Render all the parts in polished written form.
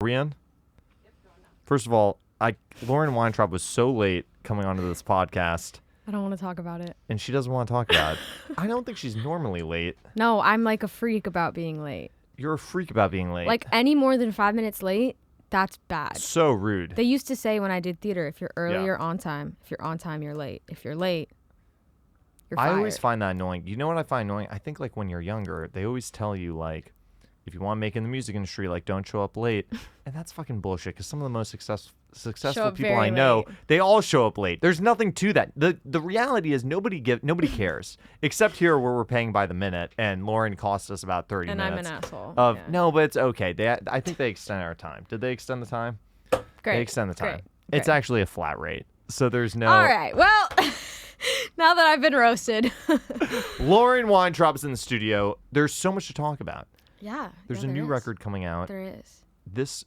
we in? First of all, Lauren Weintraub was so late coming onto this podcast. I don't want to talk about it. And she doesn't want to talk about it. I don't think she's normally late. No, I'm like a freak about being late. You're a freak about being late. Like any more than 5 minutes late, that's bad. So rude. They used to say when I did theater, if you're early, you're on time. If you're on time, you're late. If you're late, you're fired. I always find that annoying. You know what I find annoying? I think like when you're younger, they always tell you like, if you want to make it in the music industry, like don't show up late. And that's fucking bullshit because some of the most successful people I know, they all show up late. There's nothing to that. The reality is nobody cares except here where we're paying by the minute, and Lauren cost us about 30 minutes. And I'm an asshole. No, but it's okay. I think they extend our time. Did they extend the time? Great. They extend the time. Great. It's actually a flat rate, so there's no. All right. Well, now that I've been roasted. Lauren Weintraub is in the studio. There's so much to talk about. Yeah. There's a new record coming out. There is.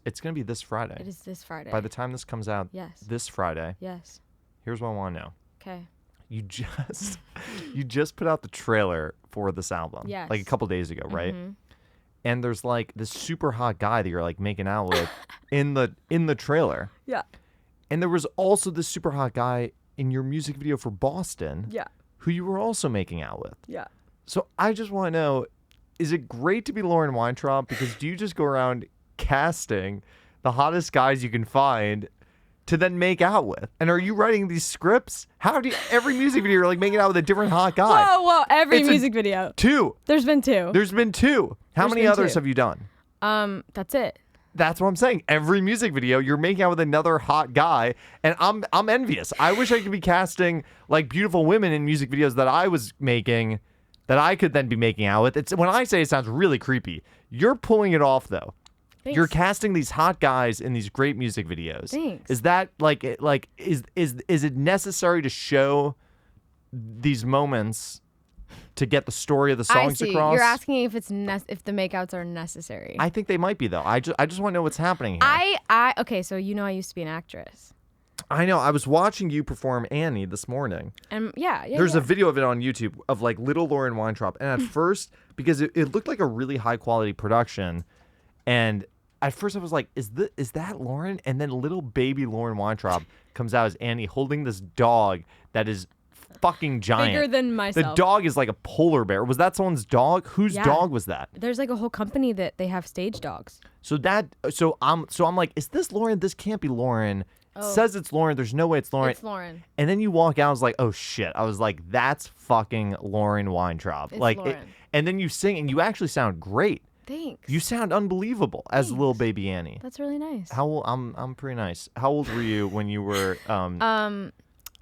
It's going to be this Friday. It is this Friday. By the time this comes out, this Friday. Yes. Here's what I want to know. Okay. You just put out the trailer for this album. Yes. Like a couple days ago, right? Mm-hmm. And there's like this super hot guy that you're like making out with in the trailer. Yeah. And there was also this super hot guy in your music video for Boston. Yeah. Who you were also making out with. Yeah. So I just want to know, is it great to be Lauren Weintraub? Because do you just go around casting the hottest guys you can find to then make out with? And are you writing these scripts? How do you, every music video you're like making out with a different hot guy? Whoa, every music video. 2. There's been 2. There's been 2. How many others have you done? That's it. That's what I'm saying. Every music video you're making out with another hot guy, and I'm envious. I wish I could be casting like beautiful women in music videos that I was making, that I could then be making out with. It's when I say it sounds really creepy. You're pulling it off though. Thanks. You're casting these hot guys in these great music videos. Thanks. Is that is it necessary to show these moments to get the story of the songs across? You're asking if it's if the makeouts are necessary. I think they might be though. I just want to know what's happening here. Okay, so you know I used to be an actress. I know. I was watching you perform Annie this morning. And There's a video of it on YouTube of like little Lauren Weintraub. And at first, because it looked like a really high quality production, and at first I was like, is that Lauren? And then little baby Lauren Weintraub comes out as Annie holding this dog that is fucking giant. Bigger than myself. The dog is like a polar bear. Was that someone's dog? Whose dog was that? There's like a whole company that they have stage dogs. So I'm like, is this Lauren? This can't be Lauren. Says it's Lauren. There's no way it's Lauren. It's Lauren. And then you walk out. I was like, oh shit. I was like, that's fucking Lauren Weintraub. It's like, Lauren. And then you sing, and you actually sound great. Thanks. You sound unbelievable as little baby Annie. That's really nice. How old? I'm pretty nice. How old were you when you were?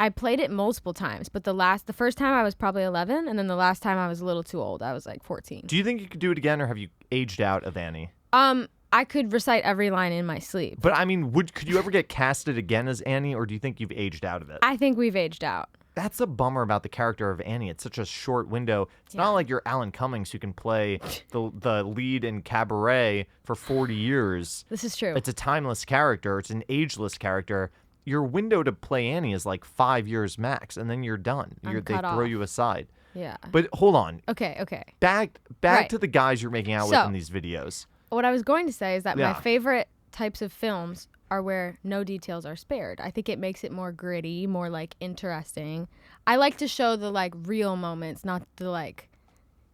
I played it multiple times, but the first time I was probably 11, and then the last time I was a little too old. I was like 14. Do you think you could do it again, or have you aged out of Annie? I could recite every line in my sleep. But I mean, could you ever get casted again as Annie, or do you think you've aged out of it? I think we've aged out. That's a bummer about the character of Annie. It's such a short window. It's not like you're Alan Cummings who can play the lead in Cabaret for 40 years. This is true. It's a timeless character. It's an ageless character. Your window to play Annie is like 5 years max, and then you're done. They throw you aside. Yeah. But hold on. Okay. Back to the guys you're making out with in these videos. What I was going to say is that my favorite types of films are where no details are spared. I think it makes it more gritty, more like interesting. I like to show the like real moments, not the like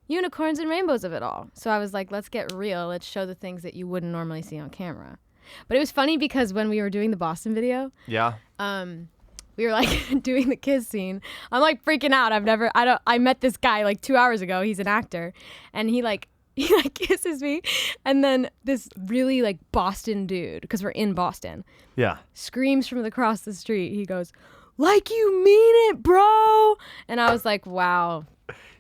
unicorns and rainbows of it all. So I was like, let's get real. Let's show the things that you wouldn't normally see on camera. But it was funny because when we were doing the Boston video, we were like doing the kiss scene. I'm like freaking out. I met this guy like 2 hours ago. He's an actor, and he kisses me, and then this really like Boston dude, because we're in Boston, screams from across the street. He goes, "Like you mean it, bro!" And I was like, "Wow."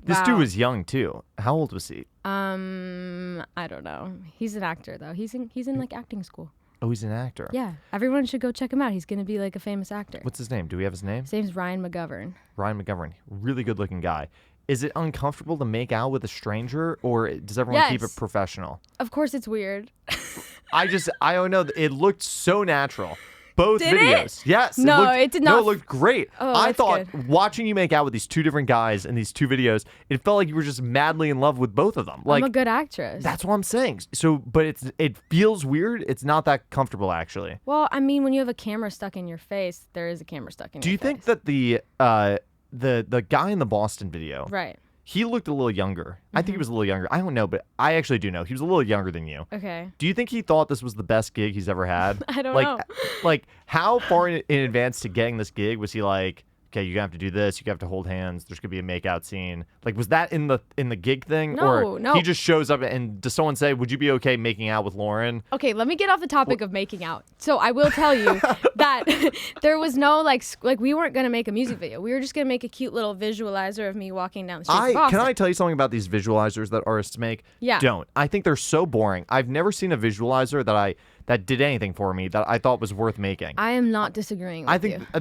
This dude was young too. How old was he? I don't know. He's an actor though. He's in like acting school. Oh, he's an actor. Yeah, everyone should go check him out. He's gonna be like a famous actor. What's his name? Do we have his name? His name's Ryan McGovern. Ryan McGovern, really good looking guy. Is it uncomfortable to make out with a stranger, or does everyone keep it professional? Of course it's weird. I don't know. It looked so natural. both Did videos. it? Yes. No, it did not. No, it looked great. Oh, I that's thought good. watching you make out with these two different guys in these two videos, it felt like you were just madly in love with both of them. Like, I'm a good actress. that's what I'm saying. So, but it feels weird. It's not that comfortable, actually. Well, I mean, when you have a camera stuck in your face, there is a camera stuck in Do your you face. think that the guy in the Boston video, Right. he looked a little younger? I think he was a little younger. I don't know, but I actually do know. He was a little younger than you. Okay. Do you think he thought this was the best gig he's ever had? I don't like, know. Like, how far in advance to getting this gig was he like, okay, you have to do this, you have to hold hands, there's gonna be a makeout scene? Like, was that in the gig thing? Or No. he just shows up and does someone say, would you be okay making out with Lauren? Okay, let me get off the topic of making out. So I will tell you that there was no like we weren't gonna make a music video. We were just gonna make a cute little visualizer of me walking down the streets of Boston. Can I tell you something about these visualizers that artists make? Yeah. Don't. I think they're so boring. I've never seen a visualizer that did anything for me that I thought was worth making. I am not disagreeing with I think you.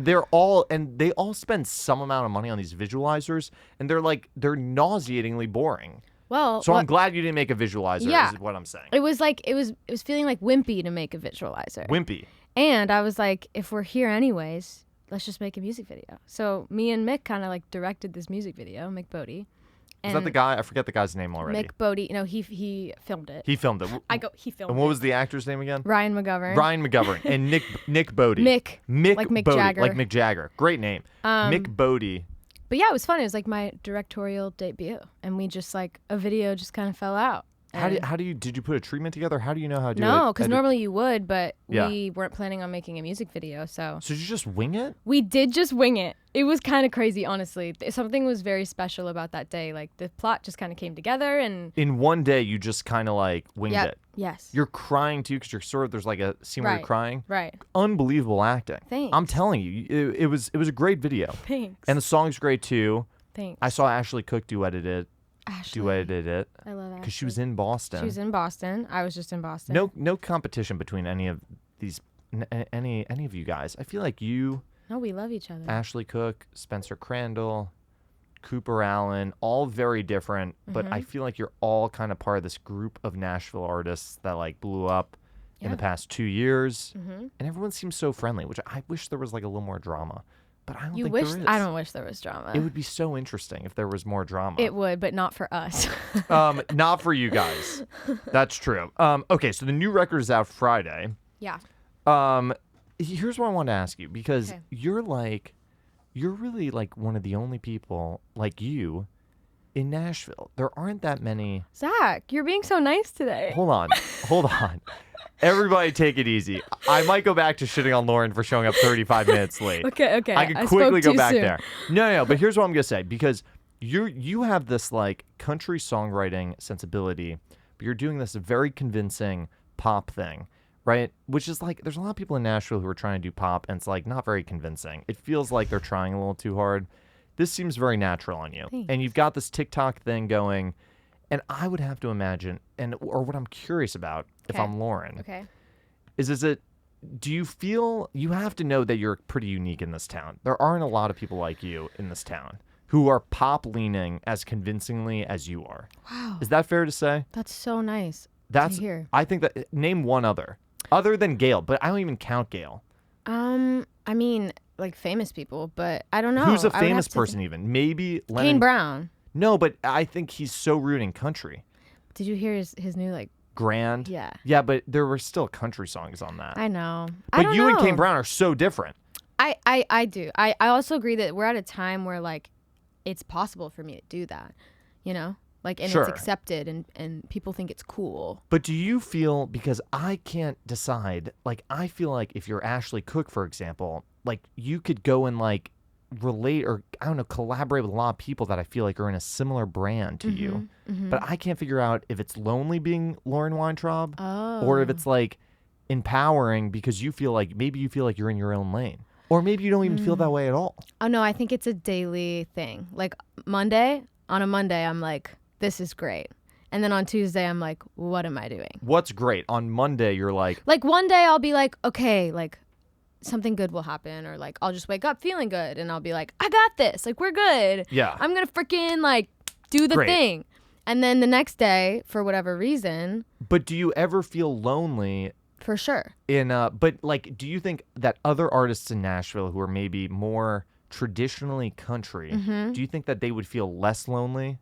they all spend some amount of money on these visualizers, and they're nauseatingly boring. Well, So I'm glad you didn't make a visualizer. Yeah. Is what I'm saying. it was like it was feeling like wimpy to make a visualizer. Wimpy. And I was like, if we're here anyways, let's just make a music video. So me and Mick kind of like directed this music video, Mick Bodie. Is that the guy? I forget the guy's name already. Mick Bodie. No, he filmed it. He filmed it. He filmed And it. what was the actor's name again? Ryan McGovern. Ryan McGovern and Nick Bodie. Mick. Like Mick Bodie, Jagger. like Mick Jagger. Great name. Mick Bodie. But yeah, it was fun. It was like my directorial debut, and we just like a video just kind of fell out. Did you put a treatment together? How do you know how to do it? No, because normally you would, but Yeah. we weren't planning on making a music video, so So did you just wing it? we did just wing it. It was kind of crazy, honestly. Something was very special about that day. Like the plot just kind of came together, and In one day, you just kind of like winged yep, it. yes, You're crying too because you're sort of there's like a scene where you're Right. crying. right. Unbelievable acting. Thanks. I'm telling you, it was a great video, Thanks. and the song's great too. Thanks. I saw Ashley Cook duetted it Ashley. it I love that. because she was in Boston. She was in Boston. I was just in Boston. No competition between any of these any of you guys. I feel like you, No, we love each other. Ashley Cook, Spencer Crandall, Cooper Allen, all very different, but I feel like you're all kind of part of this group of Nashville artists that like blew up in the Yeah. past 2 years, and everyone seems so friendly, which I wish there was like a little more drama, but I don't You think wish? there is. I don't wish there was drama. It would be so interesting if there was more drama. It would, but not for us. Not for you guys. That's true. Okay, so the new record is out Friday. Yeah. Here's what I want to ask you, because Okay. you're really like one of the only people like you in Nashville. There aren't that many. Zach, you're being so nice today. Hold on. Everybody take it easy. I might go back to shitting on Lauren for showing up 35 minutes late. Okay. I can quickly spoke go too back soon. there. No, but here's what I'm going to say, because you have this like country songwriting sensibility, but you're doing this very convincing pop thing, right? Which is like, there's a lot of people in Nashville who are trying to do pop, and it's like not very convincing. It feels like they're trying a little too hard. This seems very natural on you. Thanks. And you've got this TikTok thing going, and I would have to imagine, or what I'm curious about if Okay. I'm Lauren, Okay. do you feel, you have to know that you're pretty unique in this town. There aren't a lot of people like you in this town who are pop leaning as convincingly as you are. Wow. Is that fair to say? That's so nice That's to hear. I think that, name one other than Gail, but I don't even count Gail. I mean, like famous people, but I don't know. Who's a I would have famous to person even? Maybe Lennon. Kane Brown. No, but I think he's so rooting country. Did you hear his new like? Grand. Yeah. Yeah, but there were still country songs on that. I know. But I don't you know. and Kane Brown are so different. I do. I also agree that we're at a time where like it's possible for me to do that, you know? Like, and Sure. it's accepted and people think it's cool. But do you feel, because I can't decide, like, I feel like if you're Ashley Cook, for example, like, you could go and, like, relate or, I don't know, collaborate with a lot of people that I feel like are in a similar brand to you. But I can't figure out if it's lonely being Lauren Weintraub or if it's, like, empowering because you feel like, maybe you feel like you're in your own lane. Or maybe you don't even feel that way at all. Oh, no, I think it's a daily thing. Like, on a Monday, I'm like, this is great. And then on Tuesday, I'm like, what am I doing? What's great? On Monday, you're like, one day I'll be like, okay, like something good will happen. Or like, I'll just wake up feeling good. And I'll be like, I got this. Like, we're good. Yeah. I'm going to freaking like do the Great. thing. And then the next day, for whatever reason. but do you ever feel lonely For sure. But like, do you think that other artists in Nashville who are maybe more traditionally country, do you think that they would feel less lonely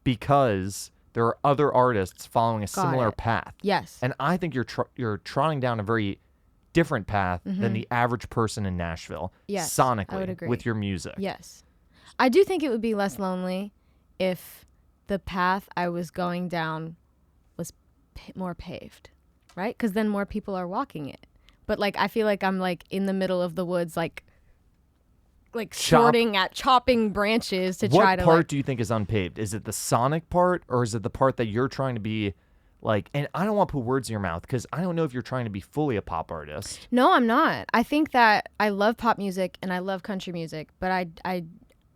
because there are other artists following a similar path? Yes. And I think you're trotting down a very different path than the average person in Nashville. Yes, sonically, I would agree. with your music. Yes. I do think it would be less lonely if the path I was going down was more paved, right? Because then more people are walking it. But like, I feel like I'm like in the middle of the woods, like chopping branches to try to. What part do you think is unpaved? Is it the sonic part, or is it the part that you're trying to be like? And I don't want to put words in your mouth because I don't know if you're trying to be fully a pop artist. No, I'm not. I think that I love pop music and I love country music, but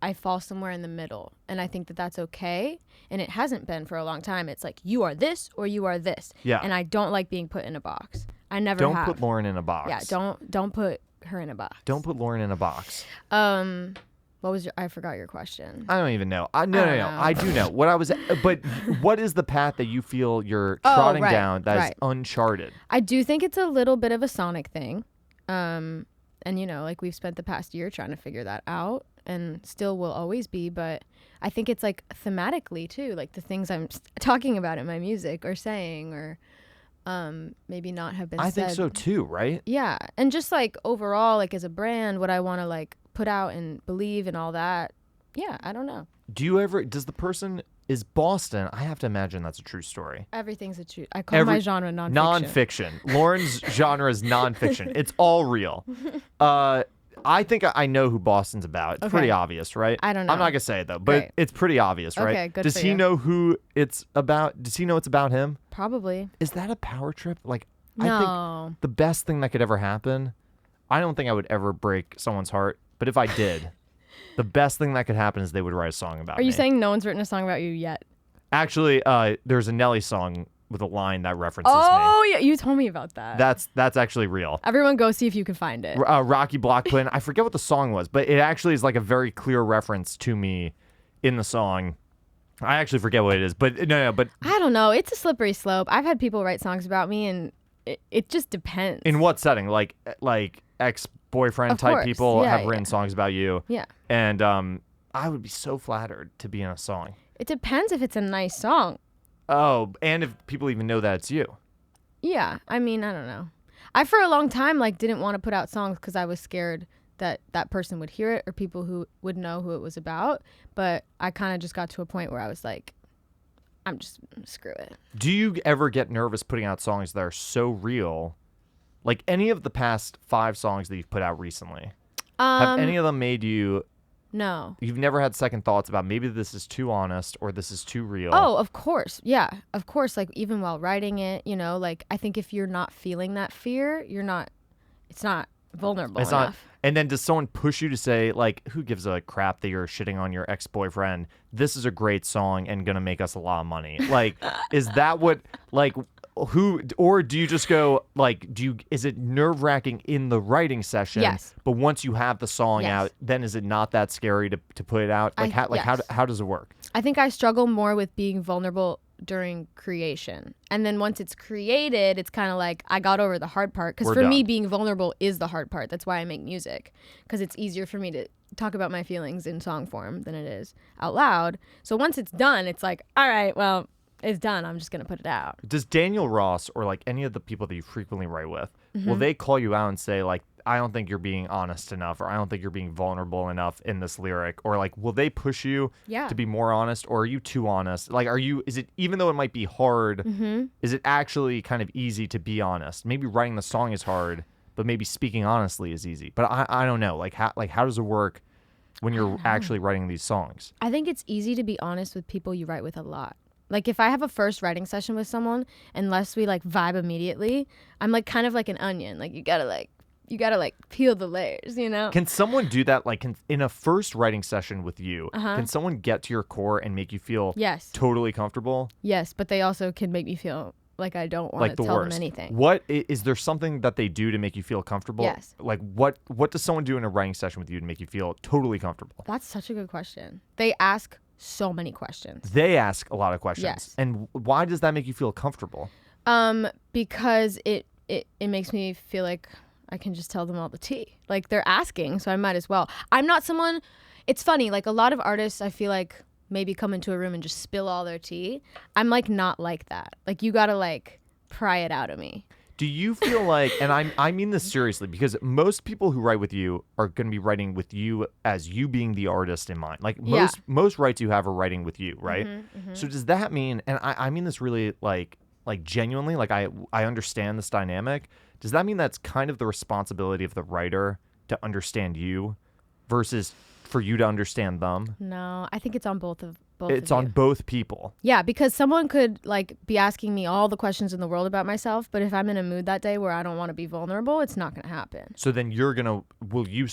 I fall somewhere in the middle, and I think that that's okay. And it hasn't been for a long time. It's like, you are this or you are this. Yeah. And I don't like being put in a box. I never Don't have. put Lauren in a box. Yeah, don't put her in a box. Don't put Lauren in a box. What was I forgot your question. I don't even know. No. I do know. But what is the path that you feel you're trotting down that is uncharted? I do think it's a little bit of a sonic thing. And like we've spent the past year trying to figure that out, and still will always be, but I think it's like thematically too, like the things I'm talking about in my music or saying or maybe not have been said. I think so too, right? Yeah. And just like overall, like as a brand, what I want to like put out and believe and all that. Yeah, I don't know. Is Boston, I have to imagine that's a true story. Everything's a true. I call my genre nonfiction. Nonfiction. Lauren's genre is nonfiction. It's all real. I think I know who Boston's about. It's pretty obvious, right? I don't know. I'm not going to say it, though, but it's pretty obvious, right? Okay, good Does for he you. know who it's about? Does he know it's about him? Probably. Is that a power trip? Like, No. I think the best thing that could ever happen, I don't think I would ever break someone's heart, but if I did, the best thing that could happen is they would write a song about me. Are you saying no one's written a song about you yet? Actually, there's a Nelly song with a line that references me. Oh, yeah, you told me about that. That's actually real. Everyone go see if you can find it. Rocky Block put in, I forget what the song was, but it actually is like a very clear reference to me in the song. I actually forget what it is, but no, but I don't know. It's a slippery slope. I've had people write songs about me, and it just depends. In what setting? Like ex-boyfriend type people have written songs about you. Yeah. And I would be so flattered to be in a song. It depends if it's a nice song. Oh, and if people even know that it's you. Yeah. I mean, I don't know. I, for a long time, like, didn't want to put out songs because I was scared that that person would hear it or people who would know who it was about. But I kind of just got to a point where I was like, I'm just, screw it. Do you ever get nervous putting out songs that are so real? Like any of the past 5 songs that you've put out recently, have any of them made you... No. You've never had second thoughts about maybe this is too honest or this is too real? Oh, of course. Yeah. Of course. Like, even while writing it, like, I think if you're not feeling that fear, it's not vulnerable enough. And then does someone push you to say, like, who gives a crap that you're shitting on your ex-boyfriend? This is a great song and gonna make us a lot of money. Like, is that what, like, who, or do you just go, like, is it nerve-wracking in the writing session? Yes. But once you have the song out, then is it not that scary to put it out? Like, how does it work? I think I struggle more with being vulnerable during creation. And then once it's created, it's kind of like I got over the hard part. Because for me, being vulnerable is the hard part. That's why I make music. Because it's easier for me to talk about my feelings in song form than it is out loud. So once it's done, it's like, all right, well, it's done. I'm just going to put it out. Does Daniel Ross or like any of the people that you frequently write with, will they call you out and say like, I don't think you're being honest enough, or I don't think you're being vulnerable enough in this lyric, or like, will they push you to be more honest, or are you too honest? Like, is it, even though it might be hard, is it actually kind of easy to be honest? Maybe writing the song is hard, but maybe speaking honestly is easy. But I don't know. Like, how does it work when you're actually writing these songs? I think it's easy to be honest with people you write with a lot. Like, if I have a first writing session with someone, unless we like vibe immediately, I'm like kind of like an onion. Like, you gotta peel the layers, Can someone do that? Like, in a first writing session with you, can someone get to your core and make you feel totally comfortable? Yes, but they also can make me feel like I don't want to tell them anything. What is there something that they do to make you feel comfortable? Yes. Like, what does someone do in a writing session with you to make you feel totally comfortable? That's such a good question. They ask so many questions. They ask a lot of questions. Yes. And why does that make you feel comfortable? Because it it makes me feel like I can just tell them all the tea. Like, they're asking, so I might as well. I'm not someone, it's funny, like a lot of artists I feel like maybe come into a room and just spill all their tea. I'm like not like that. Like, you gotta like pry it out of me. Do you feel like, and I mean this seriously, because most people who write with you are going to be writing with you as you being the artist in mind. Like most writes you have are writing with you, right? So does that mean, and I mean this really like genuinely, like I understand this dynamic. Does that mean that's kind of the responsibility of the writer to understand you versus for you to understand them? No, I think it's on both of It's on both people. Yeah, because someone could like be asking me all the questions in the world about myself, but if I'm in a mood that day where I don't want to be vulnerable, it's not going to happen. So then will you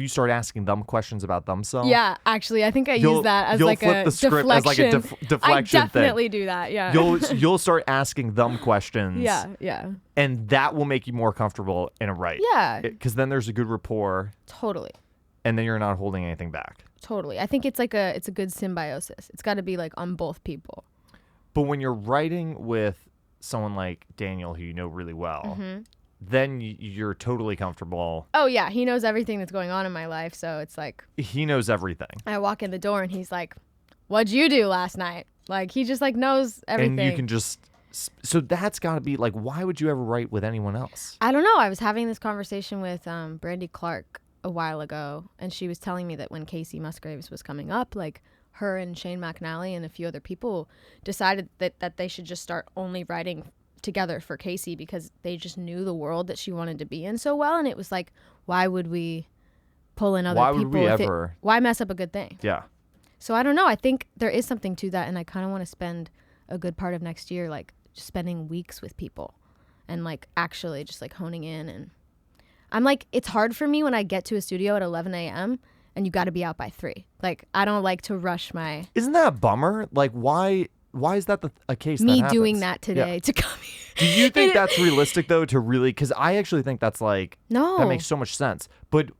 start asking them questions about themselves? Yeah, actually, I think use that as like flip a the script deflection. as like a deflection I definitely do that. Yeah. You'll start asking them questions. Yeah. And that will make you more comfortable in a write. Yeah. Because then there's a good rapport. Totally. And then you're not holding anything back. Totally. I think it's a good symbiosis. It's got to be like on both people. But when you're writing with someone like Daniel, who you know really well, then you're totally comfortable. Oh, yeah. He knows everything that's going on in my life. So it's like. He knows everything. I walk in the door and he's like, what'd you do last night? Like, he just like knows everything. And you can just. So that's got to be like, why would you ever write with anyone else? I don't know. I was having this conversation with Brandy Clark a while ago, and she was telling me that when Casey Musgraves was coming up, like her and Shane McNally and a few other people decided that they should just start only writing together for Casey because they just knew the world that she wanted to be in so well. And it was like, why would we pull in other people? Why would we ever? Why mess up a good thing? Yeah. So I don't know. I think there is something to that, and I kind of want to spend a good part of next year like just spending weeks with people and like actually just like honing in. And I'm like, it's hard for me when I get to a studio at 11 a.m. and you got to be out by 3. Like, I don't like to rush my. Isn't that a bummer? Like, why is that a case? Me that doing that today to come here. Do you think that's realistic though? To really, because I actually think that's like no, that makes so much sense. But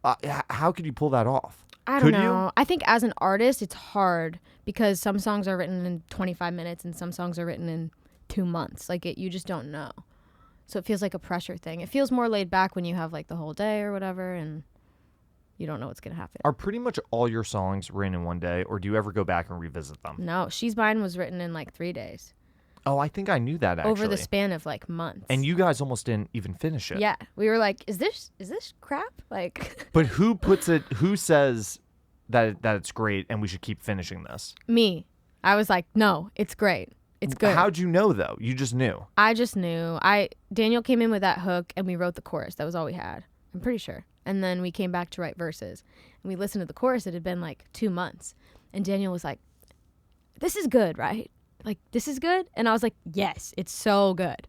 how could you pull that off? I don't know. I think as an artist, it's hard because some songs are written in 25 minutes and some songs are written in 2 months. Like you just don't know. So it feels like a pressure thing. It feels more laid back when you have like the whole day or whatever and you don't know what's going to happen. Are pretty much all your songs written in one day, or do you ever go back and revisit them? No, She's Mine was written in like 3 days. Oh, I think I knew that actually. Over the span of like months. And you guys almost didn't even finish it. Yeah. We were like, is this crap? Like. But who says that it's great and we should keep finishing this? Me. I was like, no, it's great. It's good. How'd you know though? You just knew. I just knew. Daniel came in with that hook and we wrote the chorus. That was all we had. I'm pretty sure. And then we came back to write verses and we listened to the chorus. It had been like 2 months. And Daniel was like, this is good, right? Like, this is good? And I was like, yes, it's so good.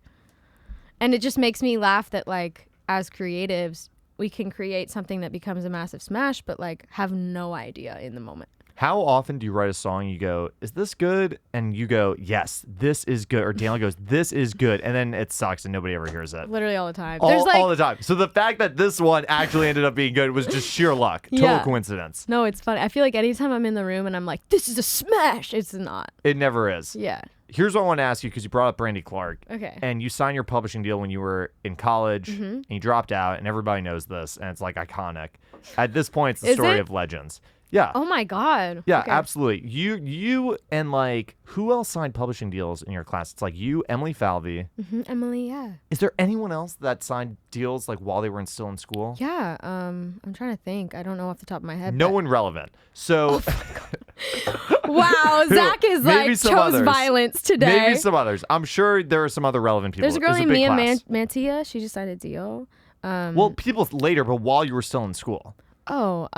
And it just makes me laugh that like as creatives, we can create something that becomes a massive smash, but like have no idea in the moment. How often do you write a song, you go, is this good? And you go, yes, this is good. Or Daniel goes, this is good. And then it sucks and nobody ever hears it. Literally all the time. All the time. So the fact that this one actually ended up being good was just sheer luck. Total coincidence. No, it's funny. I feel like anytime I'm in the room and I'm like, this is a smash, it's not. It never is. Yeah. Here's what I want to ask you, because you brought up Brandy Clark. Okay. And you signed your publishing deal when you were in college, and you dropped out, and everybody knows this, and it's like iconic. At this point, it's the story of legends. Yeah. Oh my God. Yeah, okay. Absolutely. You and like, who else signed publishing deals in your class? It's like you, Emily Falvey. Emily, yeah. Is there anyone else that signed deals like while they were still in school? Yeah. I'm trying to think. I don't know off the top of my head. No one relevant. So. Wow, Zach is like chose others. Violence today. Maybe some others. I'm sure there are some other relevant people. There's a girl named Mia Mantia. She just signed a deal. Well, people later, but while you were still in school. Oh,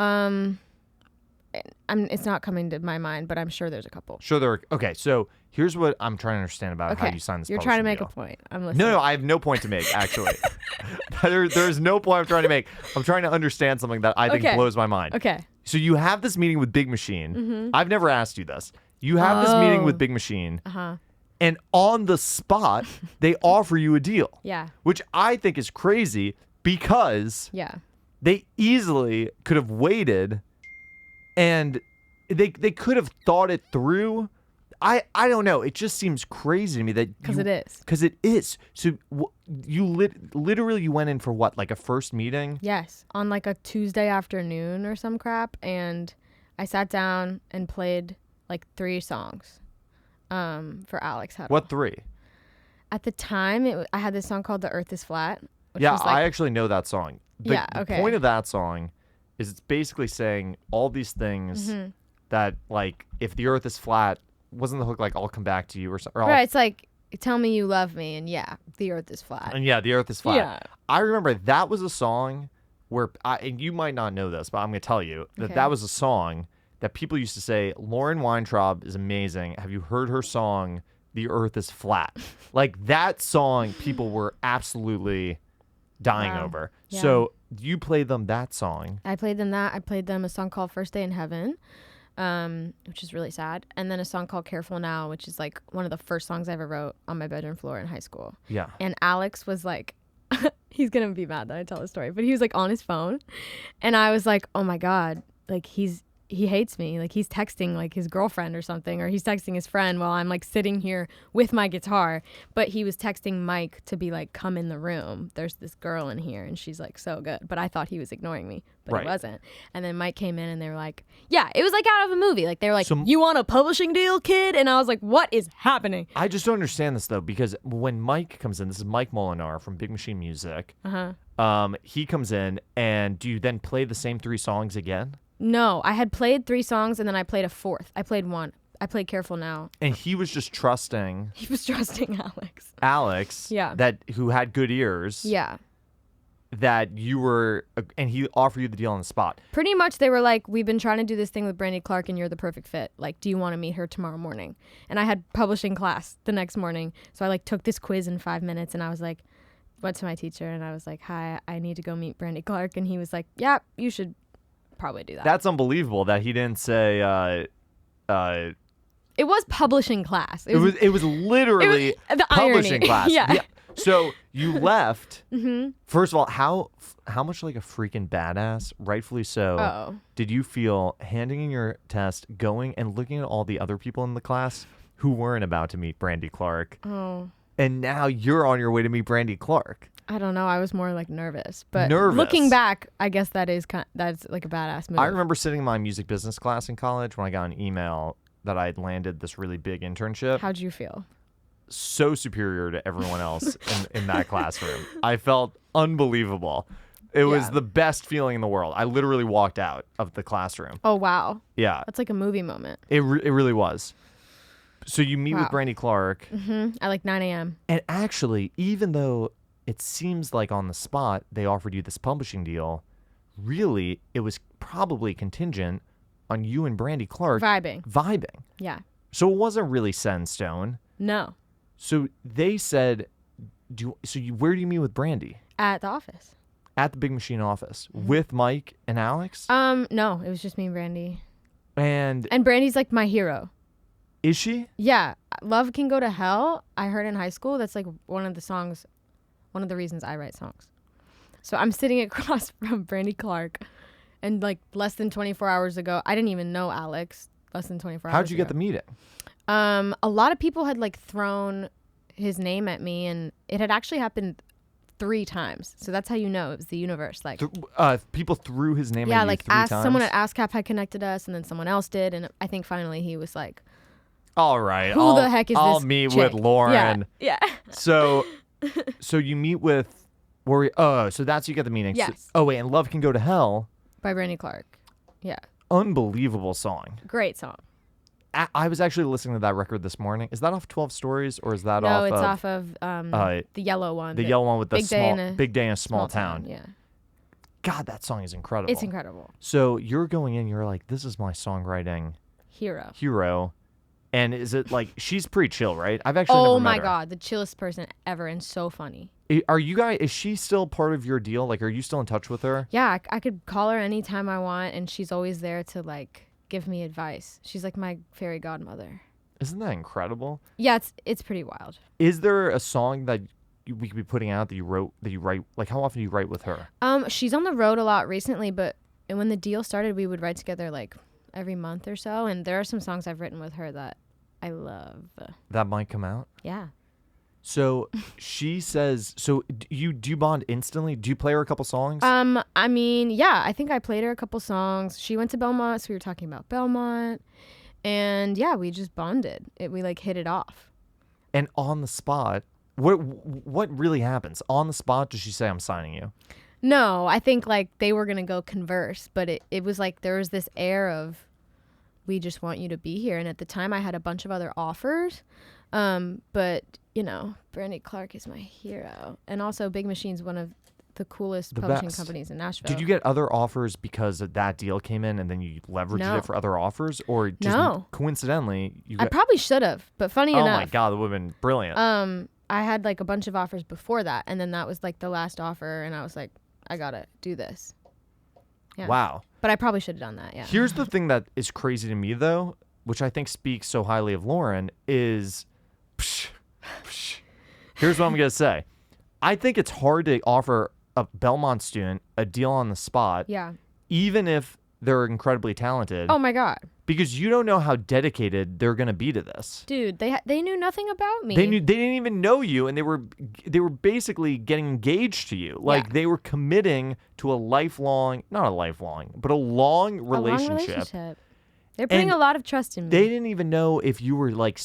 it's not coming to my mind, but I'm sure there's a couple. Sure there are. Okay, so here's what I'm trying to understand about how you signed this. You're trying to make deal. a point. I'm listening. No, I have no point to make, actually. There's no point I'm trying to make. I'm trying to understand something that I think blows my mind. Okay. So you have this meeting with Big Machine. I've never asked you this. You have this meeting with Big Machine. And on the spot, they offer you a deal. Yeah. Which I think is crazy because they easily could have waited and they could have thought it through. I don't know. It just seems crazy to me that Because it is. Because it is. So you literally you went in for what, like a first meeting? Yes, on like a Tuesday afternoon or some crap, and I sat down and played like 3 songs for Alex Huddle. What 3? At the time, I had this song called "The Earth Is Flat." Which Yeah, was like, I actually know that song. The point of that song is it's basically saying all these things that, like, if the earth is flat, wasn't the hook like, I'll come back to you or something? Right, it's like, tell me you love me, and yeah, the earth is flat. And yeah, the earth is flat. Yeah. I remember that was a song where, and you might not know this, but I'm going to tell you that that was a song that people used to say, Lauren Weintraub is amazing. Have you heard her song, The Earth is Flat? Like, that song, people were absolutely dying over. Yeah. So you played them that song. I played them that. I played them a song called First Day in Heaven, which is really sad. And then a song called Careful Now, which is like one of the first songs I ever wrote on my bedroom floor in high school. Yeah. And Alex was like, he's going to be mad that I tell the story, but he was like on his phone. And I was like, oh my God, like he hates me. Like he's texting like his girlfriend or something, or he's texting his friend while I'm like sitting here with my guitar. But he was texting Mike to be like, come in the room. There's this girl in here and she's like so good. But I thought he was ignoring me, but he wasn't. And then Mike came in and they were like, yeah, it was like out of a movie. Like they were like, you want a publishing deal, kid? And I was like, what is happening? I just don't understand this though, because when Mike comes in, this is Mike Molinar from Big Machine Music. He comes in, and do you then play the same 3 songs again? No, I had played 3 songs and then I played a 4th. I played 1. I played Careful Now. And he was just trusting. He was trusting Alex. Alex. Yeah. Who had good ears. Yeah. That you were, and he offered you the deal on the spot. Pretty much they were like, we've been trying to do this thing with Brandy Clark and you're the perfect fit. Like, do you want to meet her tomorrow morning? And I had publishing class the next morning. So I like took this quiz in 5 minutes and I was like, went to my teacher and I was like, hi, I need to go meet Brandy Clark. And he was like, yeah, you should probably do that. That's unbelievable that he didn't say it was publishing class. It was literally the publishing irony. class. Yeah. So you left. First of all, how much like a freaking badass, rightfully so, did you feel handing in your test, going and looking at all the other people in the class who weren't about to meet Brandy Clark? And now you're on your way to meet Brandy Clark. I don't know. I was more like nervous, but looking back, I guess that's like a badass move. I remember sitting in my music business class in college when I got an email that I had landed this really big internship. How'd you feel? So superior to everyone else in that classroom. I felt unbelievable. It was the best feeling in the world. I literally walked out of the classroom. Oh, wow. Yeah. That's like a movie moment. It really was. So you meet with Brandy Clark. At like 9 a.m. And actually, even though it seems like on the spot they offered you this publishing deal, really it was probably contingent on you and Brandy Clark vibing. Yeah. So it wasn't really set in stone. No. So they said, where do you meet with Brandy? At the office. At the Big Machine office with Mike and Alex? No, it was just me and Brandy. And Brandy's like my hero. Is she? Yeah. Love Can Go to Hell, I heard in high school. That's like one of the reasons I write songs. So I'm sitting across from Brandy Clark, and like less than 24 hours ago, I didn't even know Alex. Less than 24 hours How'd you get the meeting? A lot of people had like thrown his name at me, and it had actually happened 3 times. So that's how you know it was the universe. Like people threw his name at you yeah, like 3 times? someone at ASCAP had connected us, and then someone else did, and I think finally he was like, all right, who the heck is this I'll meet chick? with Lauren. Yeah. So you meet with so that's you get the meeting. Yes. So, and Love Can Go to Hell By Brandy Clark. Yeah. Unbelievable song. Great song. I was actually listening to that record this morning. Is that off 12 Stories or is that off? No, it's off of the yellow one. The yellow one with the Big Day in a Small Town. Yeah. God, that song is incredible. It's incredible. So you're going in, you're like, this is my songwriting hero. And is it like, she's pretty chill, right? I've actually never met her. God, the chillest person ever and so funny. Is she still part of your deal? Like, are you still in touch with her? Yeah, I could call her anytime I want, and she's always there to like give me advice. She's like my fairy godmother. Isn't that incredible? Yeah, it's pretty wild. Is there a song that we could be putting out that you write? Like, how often do you write with her? She's on the road a lot recently, but when the deal started, we would write together like every month or so, and there are some songs I've written with her that I love. That might come out? Yeah. So she says, so do you bond instantly? Do you play her a couple songs? I mean, yeah, I think I played her a couple songs. She went to Belmont, so we were talking about Belmont. And yeah, we just bonded. We like hit it off. And on the spot, what really happens? On the spot, does she say, I'm signing you? No, I think like they were going to go converse, but it was like there was this air of, we just want you to be here. And at the time I had a bunch of other offers. But you know, Brandy Clark is my hero. And also Big Machine's one of the coolest publishing companies in Nashville. Did you get other offers because that deal came in and then you leveraged it for other offers? Or just coincidentally? I probably should have, but funny enough. Oh my God, that would have been brilliant. I had like a bunch of offers before that. And then that was like the last offer. And I was like, I got to do this. Yeah. Wow. But I probably should have done that, yeah. Here's the thing that is crazy to me, though, which I think speaks so highly of Lauren, is... Here's what I'm going to say. I think it's hard to offer a Belmont student a deal on the spot, even if they're incredibly talented. Oh, my God. Because you don't know how dedicated they're going to be to this. Dude, they knew nothing about me. They didn't even know you, and they were basically getting engaged to you. Like they were committing to a long relationship. They're putting a lot of trust in me. They didn't even know if you were like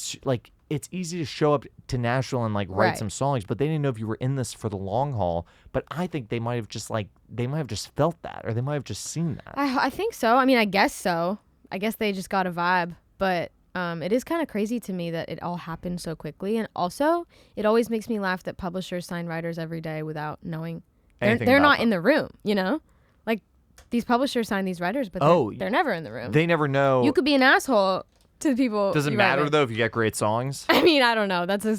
it's easy to show up to Nashville and like write some songs, but they didn't know if you were in this for the long haul. But I think they might have just felt that, or they might have just seen that. I think so. I mean, I guess so. I guess they just got a vibe, but it is kind of crazy to me that it all happened so quickly. And also, it always makes me laugh that publishers sign writers every day without knowing. They're not in the room, you know? Like, these publishers sign these writers, but they're never in the room. They never know. You could be an asshole to the people. Does it matter, though, if you get great songs? I mean, I don't know. That's a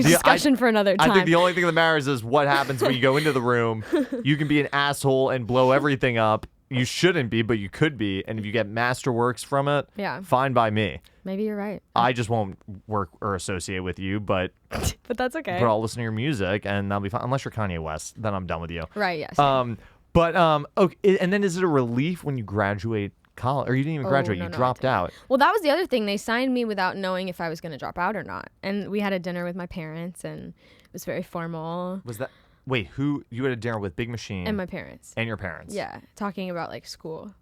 discussion for another time. I think the only thing that matters is what happens when you go into the room. You can be an asshole and blow everything up. You shouldn't be, but you could be. And if you get masterworks from it, fine by me. Maybe you're right. I just won't work or associate with you, but but that's okay. But I'll listen to your music, and that'll be fine. Unless you're Kanye West, then I'm done with you. Right, yes. Okay, and then is it a relief when you graduate college? Or you didn't even graduate, you dropped out. Well, that was the other thing. They signed me without knowing if I was going to drop out or not. And we had a dinner with my parents, and it was very formal. Was that... Wait, you had a dinner with Big Machine? And my parents. And your parents? Yeah, talking about like school.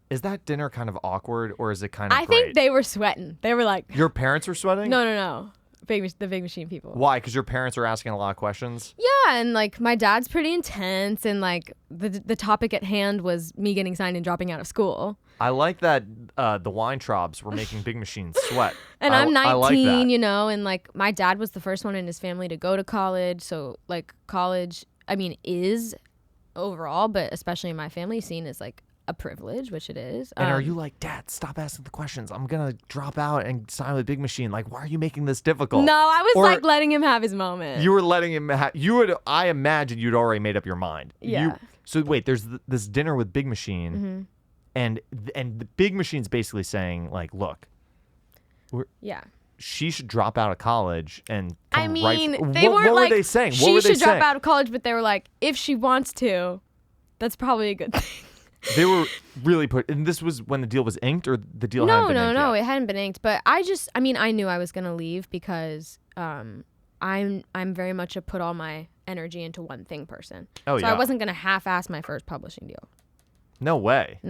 Is that dinner kind of awkward, or is it kind of I think they were sweating. They were like... Your parents were sweating? No. The Big Machine people. Why? Because your parents are asking a lot of questions? Yeah, and like my dad's pretty intense, and like the topic at hand was me getting signed and dropping out of school. I like that the Weintraubs were making Big Machine sweat. And I'm 19, I like that. you know, and like my dad was the first one in his family to go to college. So like college, I mean, is overall, but especially in my family scene, is like a privilege, which it is. And are you like, Dad, stop asking the questions. I'm going to drop out and sign with Big Machine. Like, why are you making this difficult? No, I was like letting him have his moment. You were letting him I imagine you'd already made up your mind. Yeah. So wait, there's this dinner with Big Machine. And the Big Machine's basically saying, like, look, she should drop out of college and come what were they saying? She should drop out of college, but they were like, if she wants to, that's probably a good thing. They were really and this was when the deal was inked, or the deal hadn't been inked No, yet? it hadn't been inked. But I knew I was gonna leave because I'm very much a put all my energy into one thing person. Oh, so I wasn't gonna half-ass my first publishing deal. No way.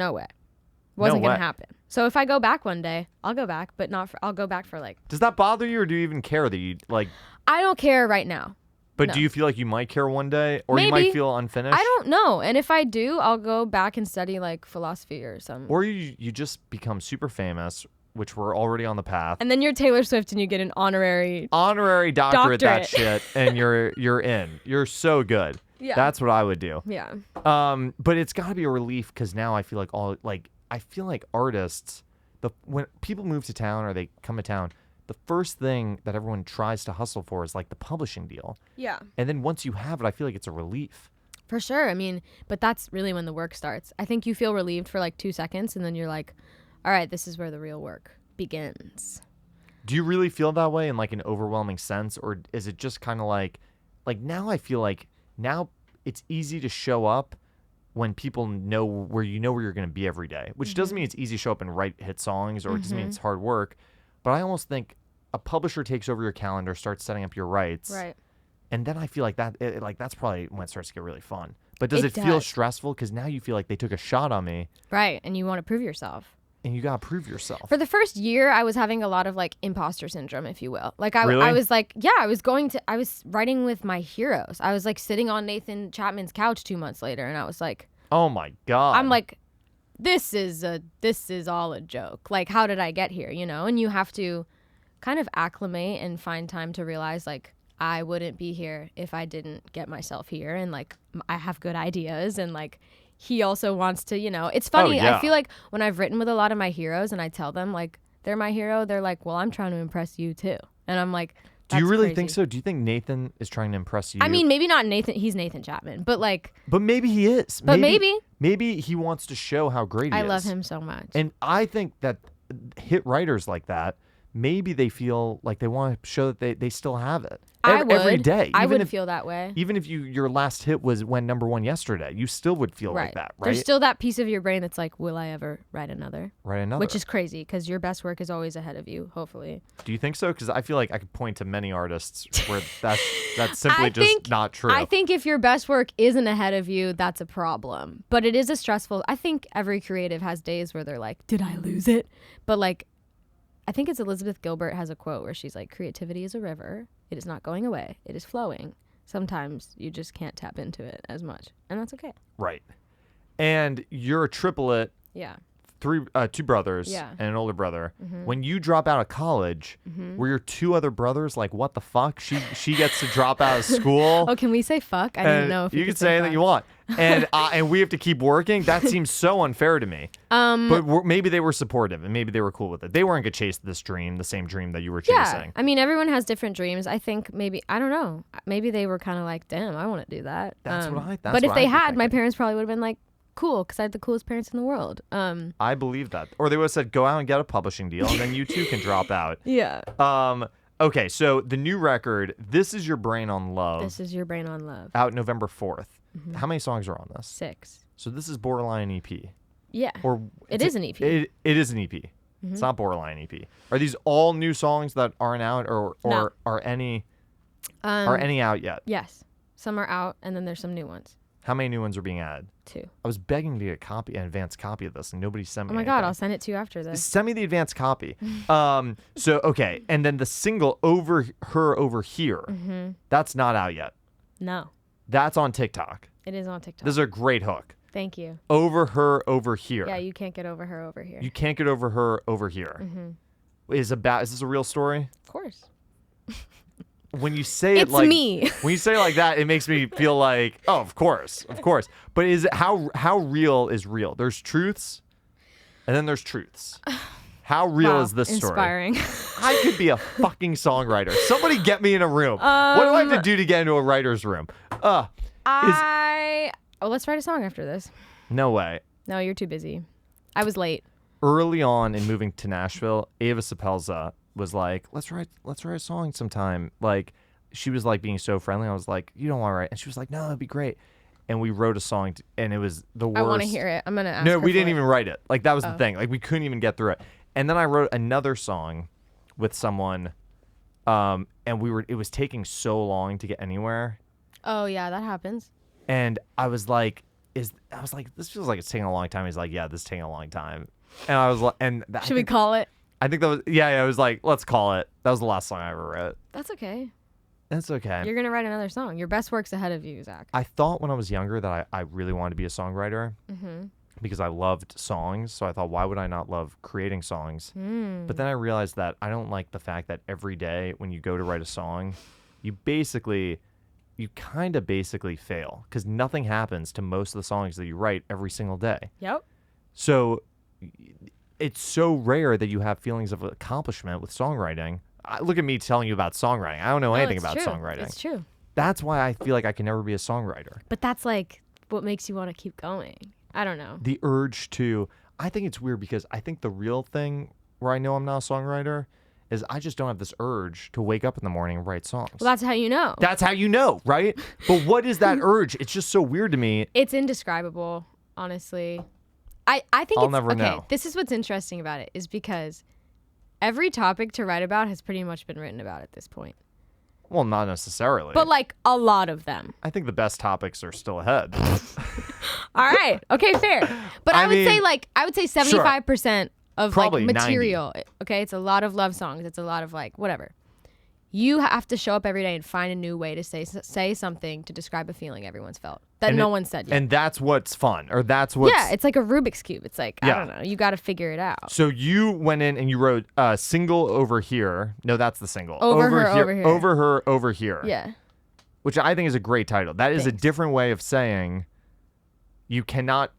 Wasn't gonna happen. So if I go back one day, I'll go back, but I'll go back for like. Does that bother you, or do you even care that you like? I don't care right now. But do you feel like you might care one day, or you might feel unfinished? I don't know. And if I do, I'll go back and study like philosophy or something. Or you just become super famous, which we're already on the path. And then you're Taylor Swift and you get an honorary doctorate that shit, and you're in. You're so good. Yeah. That's what I would do. Yeah. But it's got to be a relief, because now I feel like artists, when people move to town or they come to town, the first thing that everyone tries to hustle for is like the publishing deal. Yeah. And then once you have it, I feel like it's a relief. For sure. I mean, but that's really when the work starts. I think you feel relieved for like 2 seconds, and then you're like, all right, this is where the real work begins. Do you really feel that way in like an overwhelming sense, or is it just kind of like now I feel like now it's easy to show up when people know where you're going to be every day, which doesn't mean it's easy to show up and write hit songs, or it doesn't mean it's hard work. But I almost think a publisher takes over your calendar, starts setting up your rights. Right. And then I feel like that's probably when it starts to get really fun. But does it feel stressful? Because now you feel like they took a shot on me. Right. And you want to prove yourself. And you got to prove yourself. For the first year, I was having a lot of like imposter syndrome, if you will. Like Really? I was like, yeah, I was writing with my heroes. I was like sitting on Nathan Chapman's couch 2 months later. And I was like, oh my God. I'm like, this is all a joke. Like, how did I get here? You know? And you have to kind of acclimate and find time to realize like, I wouldn't be here if I didn't get myself here. And like, I have good ideas and like, he also wants to, you know, it's funny. Oh, yeah. I feel like when I've written with a lot of my heroes and I tell them like they're my hero, they're like, well, I'm trying to impress you too. And I'm like, do you really crazy. think so? Do you think Nathan is trying to impress you? I mean, maybe not Nathan. He's Nathan Chapman, but like. But maybe he is. But maybe he wants to show how great he is. I love him so much. And I think that hit writers like that, maybe they feel like they want to show that they still have it. Every day. I would feel that way. Even if your last hit went #1 yesterday, you still would feel like that, right? There's still that piece of your brain that's like, will I ever write another? Write another. Which is crazy because your best work is always ahead of you, hopefully. Do you think so? Because I feel like I could point to many artists where that's simply just not true. I think if your best work isn't ahead of you, that's a problem. But it is a stressful. I think every creative has days where they're like, did I lose it? But like, I think it's Elizabeth Gilbert has a quote where she's like, creativity is a river. It is not going away. It is flowing. Sometimes you just can't tap into it as much. And that's okay. Right. And you're a triplet. Yeah. Two brothers and an older brother. Mm-hmm. When you drop out of college, were your two other brothers like, what the fuck? She gets to drop out of school. Oh, can we say fuck? I didn't know if you could say anything you want. And we have to keep working. That seems so unfair to me. But maybe they were supportive and maybe they were cool with it. They weren't going to chase this dream, the same dream that you were chasing. Yeah. I mean, everyone has different dreams. I think maybe, I don't know. Maybe they were kind of like, damn, I want to do that. But if they had, my parents probably would have been like, cool, because I had the coolest parents in the world. I believe that. Or they would have said, go out and get a publishing deal, and then you too can drop out. Yeah. Okay, so the new record, This Is Your Brain on Love. This Is Your Brain on Love. Out November 4th. Mm-hmm. How many songs are on this? 6. So this is borderline EP. Yeah. Or it is an EP. It is an EP. Mm-hmm. It's not borderline EP. Are these all new songs that aren't out, or no. are any out yet? Yes. Some are out, and then there's some new ones. How many new ones are being added? 2. I was begging to get an advanced copy of this, and nobody sent me. Oh my anything. God, I'll send it to you after this. Send me the advanced copy. So okay, and then the single Over Here. Mm-hmm. That's not out yet. No. That's on TikTok. It is on TikTok. This is a great hook. Thank you. Over Here. Yeah, you can't get over her over here. You can't get over her over here. Mm-hmm. Is this a real story? Of course. When you say it's me. When you say it like that, it makes me feel like, oh, of course. But is it how real is real? There's truths, and then there's truths. How real is this story? Inspiring. I could be a fucking songwriter. Somebody get me in a room. What do I have to do to get into a writer's room? Let's write a song after this. No way. No, you're too busy. I was late. Early on in moving to Nashville, Ava Sepelza was like, let's write a song sometime. Like, she was like being so friendly. I was like, you don't want to write? And she was like, no, it'd be great. And we wrote a song, and it was the worst. I want to hear it. I'm gonna ask. No, we didn't even write it. Like, that was the thing. Like, we couldn't even get through it. And then I wrote another song with someone, and it was taking so long to get anywhere. Oh yeah, that happens. And I was like, this feels like it's taking a long time. He's like, yeah, this is taking a long time. And I was like, should we call it? I think that was, yeah, I was like, let's call it. That was the last song I ever wrote. That's okay. That's okay. You're going to write another song. Your best work's ahead of you, Zach. I thought when I was younger that I really wanted to be a songwriter because I loved songs. So I thought, why would I not love creating songs? But then I realized that I don't like the fact that every day when you go to write a song, you kind of basically fail because nothing happens to most of the songs that you write every single day. Yep. So it's so rare that you have feelings of accomplishment with songwriting. Look at me telling you about songwriting. I don't know anything about songwriting. It's true. That's why I feel like I can never be a songwriter. But that's like what makes you want to keep going. I don't know. The urge to, I think it's weird because I think the real thing where I know I'm not a songwriter is I just don't have this urge to wake up in the morning and write songs. Well, that's how you know. That's how you know, right? But what is that urge? It's just so weird to me. It's indescribable, honestly. I think I'll never know. This is what's interesting about it is because every topic to write about has pretty much been written about at this point. Well, not necessarily. But like a lot of them. I think the best topics are still ahead. All right. Okay, fair. But I would say 75% of Probably like material. 90. Okay, it's a lot of love songs. It's a lot of like whatever. You have to show up every day and find a new way to say something to describe a feeling everyone's felt that no one said yet. And that's what's fun, or that's what's... Yeah, it's like a Rubik's Cube. It's like, I don't know. You got to figure it out. So you went in and you wrote single over here. No, that's the single. Over her, over here. Over her, over here. Yeah. Which I think is a great title. That is Thanks. a different way of saying you cannot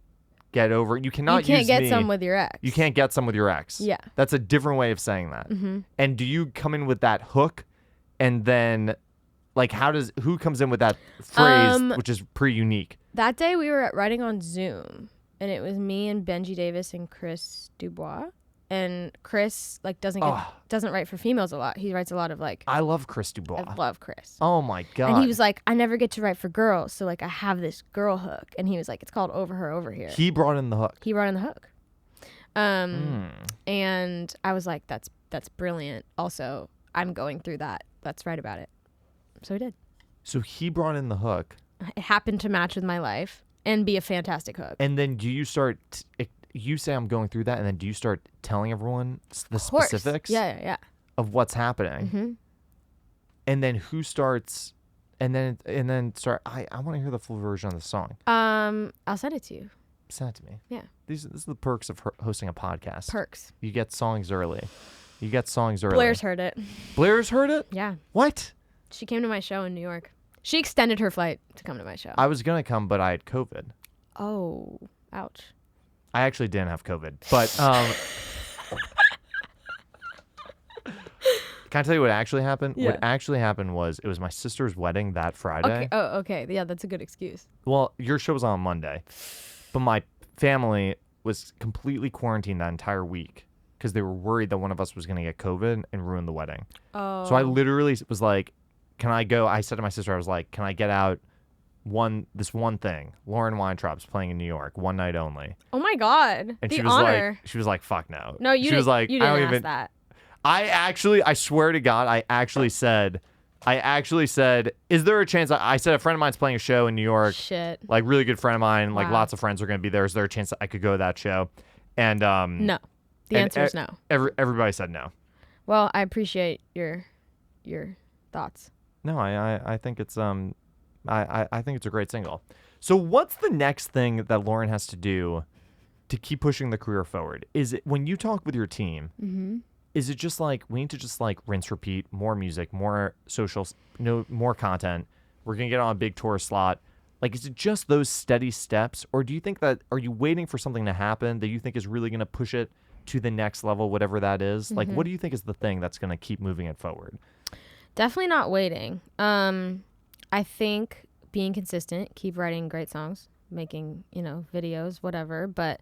get over... You cannot You can't use get me. some with your ex. You can't get some with your ex. Yeah. That's a different way of saying that. Mm-hmm. And do you come in with that hook? And then, like, who comes in with that phrase, which is pretty unique? That day we were writing on Zoom, and it was me and Benji Davis and Chris Dubois. And Chris, like, doesn't write for females a lot. He writes a lot of, like... I love Chris Dubois. I love Chris. Oh, my God. And he was like, I never get to write for girls, so, like, I have this girl hook. And he was like, it's called Over Her, Over Here. He brought in the hook. He brought in the hook. And I was like, that's brilliant. Also, I'm going through that. Let's write about it. So we did. So he brought in the hook. It happened to match with my life and be a fantastic hook. And then do you start... You say I'm going through that, and then do you start telling everyone the specifics of what's happening? Mm-hmm. And then who starts... And then start... I want to hear the full version of the song. I'll send it to you. Send it to me. Yeah. This is the perks of hosting a podcast. Perks. You get songs early. Blair's heard it. Blair's heard it? Yeah. What? She came to my show in New York. She extended her flight to come to my show. I was going to come, but I had COVID. Oh, ouch. I actually didn't have COVID, but can I tell you what actually happened? Yeah. What actually happened was it was my sister's wedding that Friday. Okay. Oh, okay. Yeah, that's a good excuse. Well, your show was on Monday, but my family was completely quarantined that entire week because they were worried that one of us was going to get COVID and ruin the wedding. Oh. So I literally was like, can I go? I said to my sister, I was like, can I get out this one thing? Lauren Weintraub's playing in New York, one night only. Oh my God. And the she was honor. like, fuck no. No, you she was like, you didn't I don't ask even, that. I swear to God, I actually said, is there a chance? I said a friend of mine's playing a show in New York. Shit. Like really good friend of mine, like Wow. lots of friends are going to be there. Is there a chance that I could go to that show? And No. The answer is no. Everybody said no. Well, I appreciate your thoughts. No, I think it's I think it's a great single. So what's the next thing that Lauren has to do to keep pushing the career forward? Is it when you talk with your team? Mm-hmm. Is it just like we need to just like rinse, repeat, more music, more socials, more content? We're gonna get on a big tour slot. Like, is it just those steady steps, or do you think that are you waiting for something to happen that you think is really gonna push it to the next level, whatever that is? Mm-hmm. Like, what do you think is the thing that's gonna keep moving it forward? Definitely not waiting. I think being consistent, keep writing great songs, making, videos, whatever. But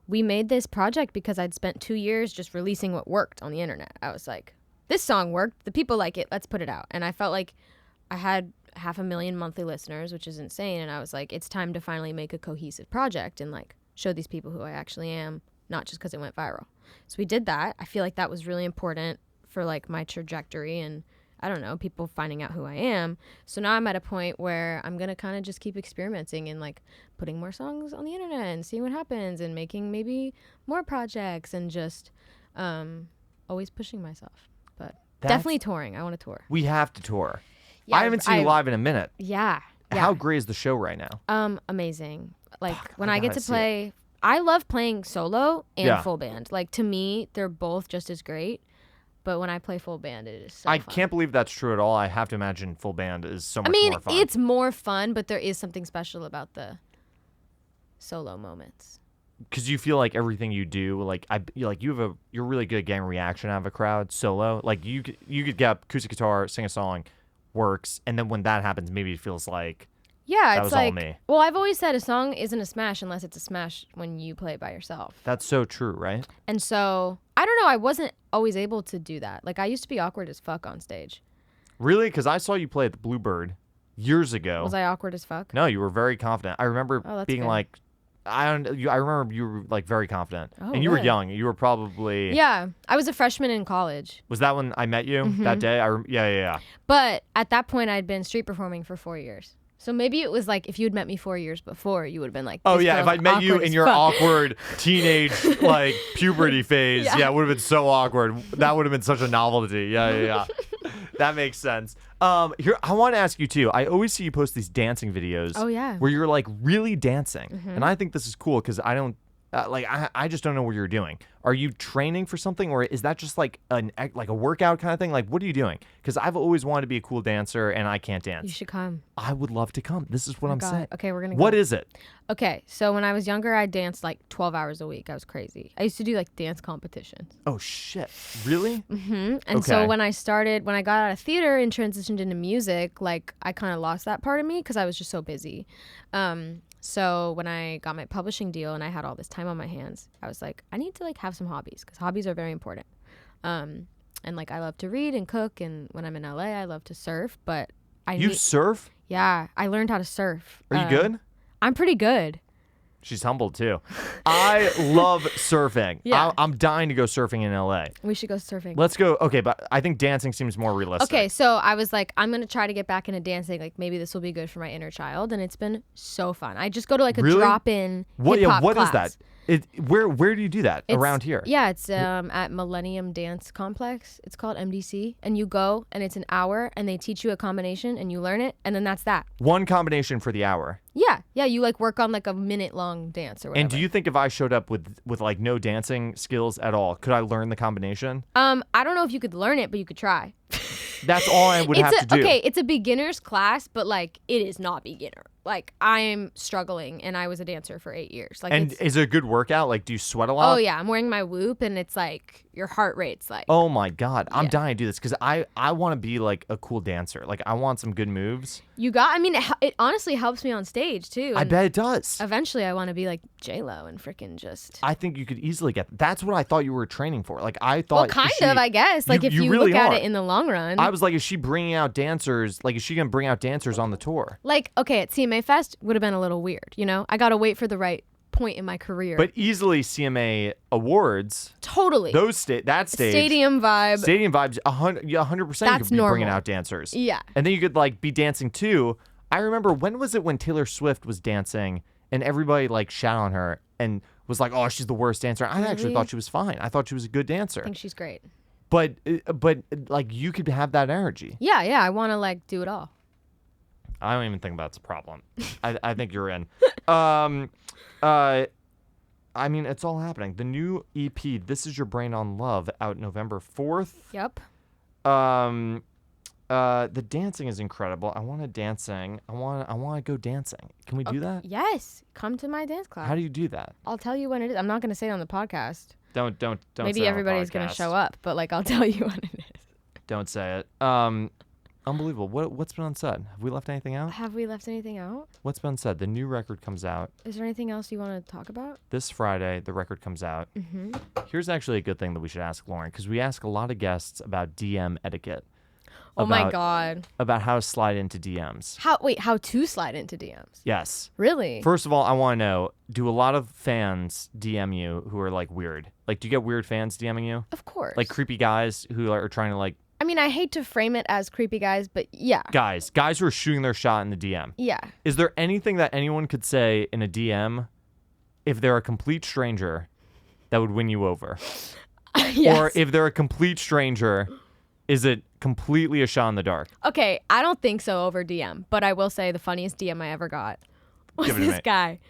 we made this project because I'd spent 2 years just releasing what worked on the internet. I was like, this song worked. The people like it. Let's put it out. And I felt like I had 500,000 monthly listeners, which is insane. And I was like, it's time to finally make a cohesive project and like show these people who I actually am, not just because it went viral. So we did that. I feel like that was really important for like my trajectory and I don't know, people finding out who I am. So now I'm at a point where I'm going to kind of just keep experimenting and like putting more songs on the internet and seeing what happens and making maybe more projects and just always pushing myself. But definitely touring. I want to tour. We have to tour. Yeah, I haven't seen you live in a minute. Yeah. How great is the show right now? Amazing. Like when I get to play, I love playing solo and full band. Like to me, they're both just as great. But when I play full band, it is so fun. Can't believe that's true at all. I have to imagine full band is so much more fun. It's more fun, but there is something special about the solo moments. Because you feel like everything you do, you're really good at getting reaction out of a crowd solo. Like you could get acoustic guitar, sing a song, works, and then when that happens, maybe it feels like that was all me. Well, I've always said a song isn't a smash unless it's a smash when you play it by yourself. That's so true, right? And so I don't know. I wasn't always able to do that. Like I used to be awkward as fuck on stage. Really? Because I saw you play at the Bluebird years ago. Was I awkward as fuck? No, you were very confident. I remember being good. like, I remember you were like very confident, Oh, and you were good. young. You were probably Yeah, I was a freshman in college. Was that when I met you that day? Yeah. But at that point, I'd been street performing for 4 years. So maybe it was like if you'd met me 4 years before, you would have been like, Oh this yeah, if girl's I met you awkward in as your fuck. awkward teenage like puberty phase, Yeah. it would have been so awkward. That would have been such a novelty. Yeah. That makes sense. Here I want to ask you too. I always see you post these dancing videos. Oh, yeah. Where you're like really dancing, and I think this is cool because I don't. I just don't know what you're doing. Are you training for something, or is that just like a workout kind of thing? Like, what are you doing? Because I've always wanted to be a cool dancer, and I can't dance. You should come. I would love to come. This is what I'm God. saying. Okay, we're gonna. What go. is it? Okay, so when I was younger, I danced like 12 hours a week. I was crazy. I used to do like dance competitions. Oh shit! Really? And Okay. so when I got out of theater and transitioned into music, like I kind of lost that part of me because I was just so busy. So when I got my publishing deal and I had all this time on my hands, I was like, I need to like have some hobbies because hobbies are very important. And like I love to read and cook, and when I'm in LA, I love to surf. But You surf? yeah, I learned how to surf. Are you good? I'm pretty good. She's humbled too. I love surfing. Yeah. I'm dying to go surfing in LA. We should go surfing. Let's go. Okay, but I think dancing seems more realistic. Okay, so I was like, I'm gonna try to get back into dancing. Like maybe this will be good for my inner child, and it's been so fun. I just go to like a Really? drop-in What? hip Yeah. hop What is class. that? Where do you do that? Around here? Yeah, it's at Millennium Dance Complex. It's called MDC, and you go, and it's an hour, and they teach you a combination, and you learn it, and then that's that. One combination for the hour. Yeah, you like work on like a minute-long dance or whatever. And do you think if I showed up with like no dancing skills at all, could I learn the combination? I don't know if you could learn it, but you could try. That's all I would have to do. Okay, it's a beginner's class, but like it is not beginner. Like I'm struggling, and I was a dancer for 8 years. Like, And is it a good workout? Like, do you sweat a lot? oh yeah, I'm wearing my Whoop, and it's like your heart rate's like. Oh my God, I'm Yeah. dying to do this because I want to be like a cool dancer. Like I want some good moves. I mean, it honestly helps me on stage too. I and bet it does. Eventually, I want to be like J-Lo and freaking just. I think you could easily get. That's what I thought you were training for. Like I thought. Well, kind of, I guess. Like if you really look at are. it in the long run. I was like, is she bringing out dancers? Like, is she gonna bring out dancers on the tour? Like, okay, at CMA Fest would have been a little weird, you know? I got to wait for the right point in my career. But easily CMA Awards. Totally. That stage. Stadium vibe. Stadium vibes. 100%. You That's could be bringing normal. out dancers. Yeah. And then you could like be dancing too. I remember when was it when Taylor Swift was dancing and everybody like shat on her and was like, oh, she's the worst dancer. I actually Really? thought she was fine. I thought she was a good dancer. I think she's great. But like you could have that energy. Yeah, I want to like do it all. I don't even think that's a problem. I think you're in. I mean, it's all happening. The new EP, This Is Your Brain on Love, out November 4th. Yep. The dancing is incredible. I want to dancing. I want to go dancing. Can we do that? Yes. Come to my dance class. How do you do that? I'll tell you when it is. I'm not going to say it on the podcast. Don't. Maybe say it on the everybody's going to podcast. show up, but like I'll tell you when it is. Don't say it. Unbelievable. What's been unsaid? Have we left anything out? Have we left anything out? What's been said? The new record comes out Is there anything else you want to talk about? this Friday. The record comes out. Mm-hmm. Here's actually a good thing that we should ask Lauren, because we ask a lot of guests about DM etiquette. Oh my About- God. About how to slide into DMs. How to slide into DMs? Yes. Really? First of all, I want to know, do a lot of fans DM you who are like weird? Like, do you get weird fans DMing you? Of course. Like creepy guys who are trying to like, I mean, I hate to frame it as creepy guys, but yeah. guys who are shooting their shot in the DM. Yeah. Is there anything that anyone could say in a DM if they're a complete stranger that would win you over? Yes. Or if they're a complete stranger, is it completely a shot in the dark? Okay, I don't think so over DM, but I will say the funniest DM I ever got was Give it to this me. guy.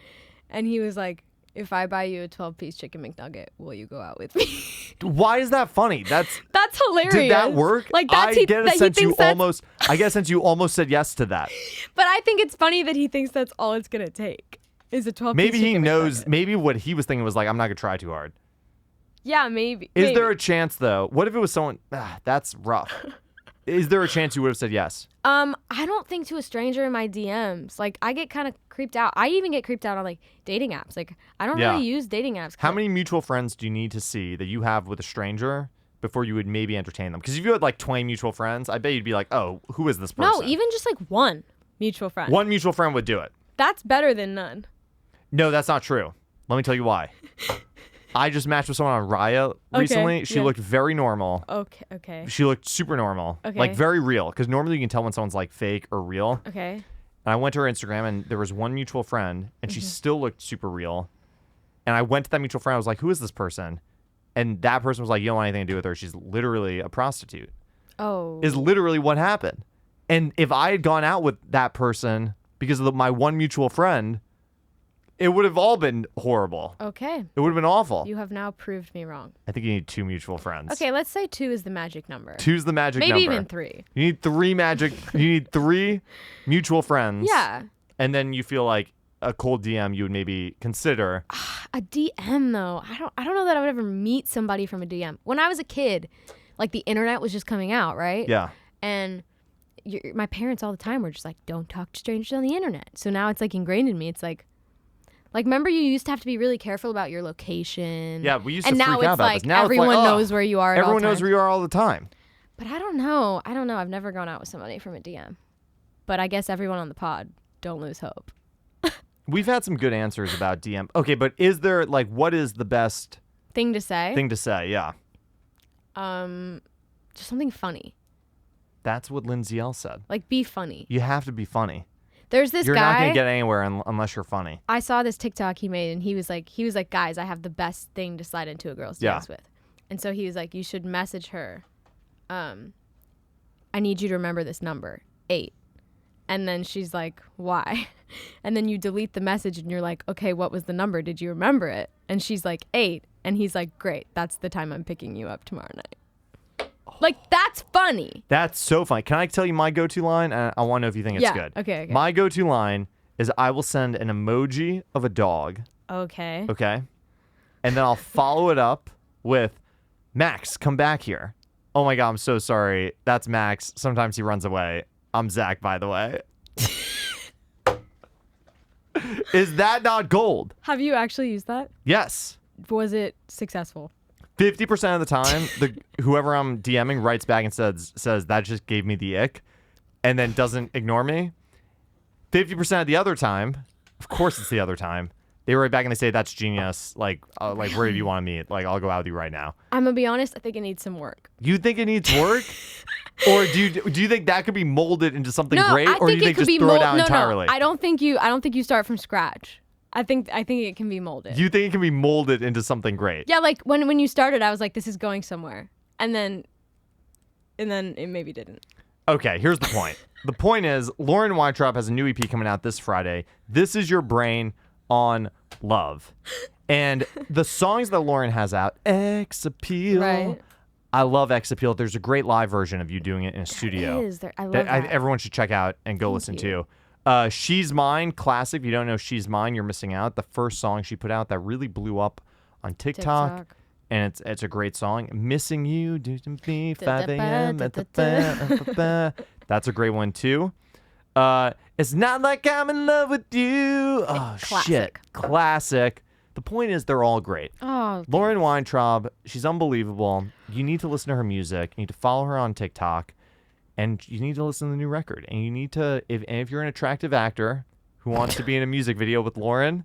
And he was like, if I buy you a 12-piece chicken McNugget, will you go out with me? Why is that funny? That's hilarious. Did that work? Like that's I get a sense you that's, almost. I get a sense you almost said yes to that. But I think it's funny that he thinks that's all it's gonna take is a 12-piece. Maybe he chicken knows. McNugget. Maybe what he was thinking was like, I'm not gonna try too hard. Yeah, maybe. Is there a chance though? What if it was someone? That's rough. Is there a chance you would have said yes? I don't think to a stranger in my DMs. Like I get kind of creeped out. I even get creeped out on like dating apps. Like I don't Yeah. really use dating apps. How many mutual friends do you need to see that you have with a stranger before you would maybe entertain them? Because if you had like 20 mutual friends, I bet you'd be like, oh, who is this person? No, even just like one mutual friend. One mutual friend would do it. That's better than none. No, that's not true. Let me tell you why. I just matched with someone on Raya recently. She looked very normal. Okay. She looked super normal. Okay. Like very real. Because normally you can tell when someone's like fake or real. Okay. And I went to her Instagram and there was one mutual friend and she still looked super real. And I went to that mutual friend. I was like, who is this person? And that person was like, you don't want anything to do with her. She's literally a prostitute. Oh. Is literally what happened. And if I had gone out with that person because of my one mutual friend, it would have all been horrible. Okay. It would have been awful. You have now proved me wrong. I think you need 2 mutual friends. Okay, let's say 2 is the magic number. 2's the magic number. Maybe even 3. You need 3 you need 3 mutual friends. Yeah. And then you feel like a cold DM you would maybe consider. A DM though. I don't know that I would ever meet somebody from a DM. When I was a kid, like the internet was just coming out, right? Yeah. And my parents all the time were just like, don't talk to strangers on the internet. So now it's like ingrained in me. It's like remember you used to have to be really careful about your location. Yeah, we used to and freak now out it's about like this. Now everyone it's like, knows where you are at all everyone knows times. where you are all the time. But I don't know. I've never gone out with somebody from a DM. But I guess everyone on the pod, don't lose hope. We've had some good answers about DM. Okay, but is there like what is the best thing to say? Yeah. Just something funny. That's what Lindsay L said. Like be funny. You have to be funny. There's this You're guy. You're not going to get anywhere unless you're funny. I saw this TikTok he made and he was like, guys, I have the best thing to slide into a girl's DMs with. And so he was like, you should message her. I need you to remember this number, 8. And then she's like, why? And then you delete the message and you're like, okay, what was the number? Did you remember it? And she's like, 8. And he's like, great. That's the time I'm picking you up tomorrow night. Like, that's funny. That's so funny. Can I tell you my go-to line? I want to know if you think it's good. Okay. My go-to line is I will send an emoji of a dog. Okay. Okay. And then I'll follow it up with, Max, come back here. Oh my God, I'm so sorry. That's Max. Sometimes he runs away. I'm Zach, by the way. Is that not gold? Have you actually used that? Yes. Was it successful? 50% of the time, whoever I'm DMing writes back and says that just gave me the ick, and then doesn't ignore me. 50% of the other time, of course it's the other time, they write back and they say that's genius. Like where do you want to meet? Like I'll go out with you right now. I'm gonna be honest. I think it needs some work. You think it needs work, or do you think that could be molded into something great, or do you think just throw it out entirely? No, I don't think you start from scratch. I think it can be molded. You think it can be molded into something great? Yeah, like when you started, I was like, this is going somewhere, and then it maybe didn't. Okay, here's the point. The point is, Lauren Weintraub has a new EP coming out this Friday. This is your brain on love, and the songs that Lauren has out, X Appeal. Right. I love X Appeal. There's a great live version of you doing it in a studio. I love that. Everyone should check out and go listen to. She's Mine, classic. If you don't know She's Mine, you're missing out. The first song she put out that really blew up on TikTok. And it's a great song. Missing You, 5 a.m. That's a great one too. It's Not Like I'm in Love with You. Oh, shit. Classic. The point is they're all great. Oh, Lauren Weintraub, she's unbelievable. You need to listen to her music. You need to follow her on TikTok. And you need to listen to the new record. And you need to, if you're an attractive actor who wants to be in a music video with Lauren,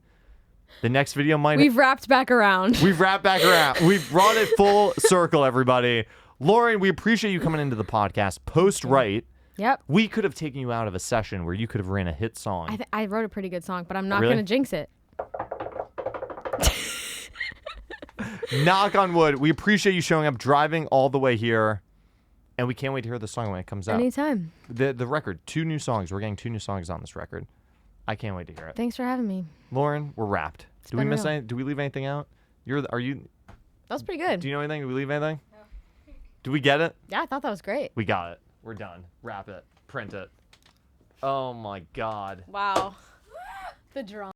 the next video might... We've wrapped back around. We've brought it full circle, everybody. Lauren, we appreciate you coming into the podcast. Post-Right. Yep. We could have taken you out of a session where you could have ran a hit song. I wrote a pretty good song, but I'm not going to jinx it. Knock on wood. We appreciate you showing up, driving all the way here. And we can't wait to hear the song when it comes out. Anytime. The record, 2 new songs. We're getting 2 new songs on this record. I can't wait to hear it. Thanks for having me. Lauren, we're wrapped. Do we miss anything? Do we leave anything out? Are you? That was pretty good. Do you know anything? Did we leave anything? No. Do we get it? Yeah, I thought that was great. We got it. We're done. Wrap it. Print it. Oh my God. Wow. The drama.